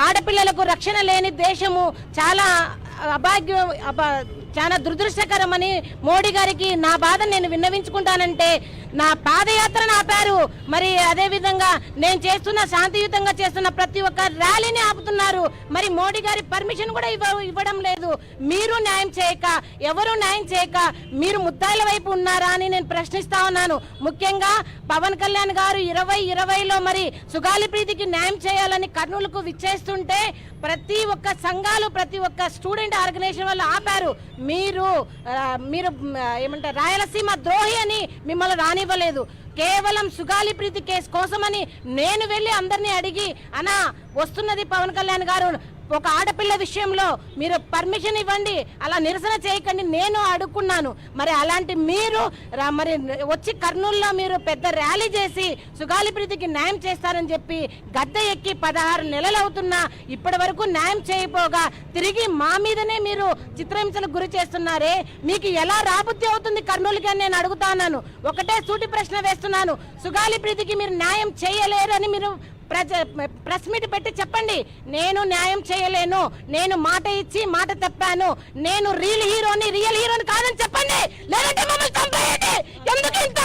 ఆడపిల్లలకు రక్షణ లేని దేశము చాలా చాలా దురదృష్టకరమని మోడీ గారికి నా బాధ నేను విన్నవించుకుంటానంటే నా పాదయాత్రను ఆపారు. మరి అదే విధంగా నేను శాంతియుతంగా చేస్తున్న ప్రతి ఒక్క ర్యాలీని ఆపుతున్నారు. మరి మోడీ గారి పర్మిషన్ కూడా ఇవ్వడం లేదు. మీరు న్యాయం చేయక, ఎవరు న్యాయం చేయక మీరు ముద్దాయిల వైపు ఉన్నారా అని నేను ప్రశ్నిస్తా ఉన్నాను. ముఖ్యంగా పవన్ కళ్యాణ్ గారు 2020లో మరి సుగాలి ప్రీతికి న్యాయం చేయాలని కర్నూలుకు విచ్చేస్తుంటే ప్రతి ఒక్క సంఘాలు, ప్రతి ఒక్క స్టూడెంట్ ఆర్గనైజేషన్ వాళ్ళు ఆపారు. మీరు ఏమంటారు రాయలసీమ ద్రోహి అని మిమ్మల్ని రానివ్వలేదు. కేవలం సుగాలి ప్రీతి కేసు కోసమని నేను వెళ్ళి అందరినీ అడిగి అనా వస్తున్నది పవన్ కళ్యాణ్ గారు, ఒక ఆడపిల్ల విషయంలో మీరు పర్మిషన్ ఇవ్వండి, అలా నిరసన చేయకండి నేను అడుక్కున్నాను. మరి అలాంటి మీరు మరి వచ్చి కర్నూలులో మీరు పెద్ద ర్యాలీ చేసి సుగాలి ప్రీతికి న్యాయం చేస్తారని చెప్పి గద్దె ఎక్కి 16 నెలలు అవుతున్నా ఇప్పటి వరకు న్యాయం చేయపోగా తిరిగి మా మీదనే మీరు చిత్రహింసలకు గురి చేస్తున్నారే, మీకు ఎలా రాబుద్ధి అవుతుంది కర్నూలుకి అని నేను అడుగుతాను. ఒకటే సూటి ప్రశ్న వేస్తున్నాను, సుగాలి ప్రీతికి మీరు న్యాయం చేయలేరు అని మీరు ప్రెస్ మీట్ పెట్టి చెప్పండి. నేను న్యాయం చేయలేను, నేను మాట ఇచ్చి మాట తప్పాను, నేను రియల్ హీరోని కాదని చెప్పండి. లేదంటే మమ్మల్ని చంపేయండి. ఎందుకు ఇంత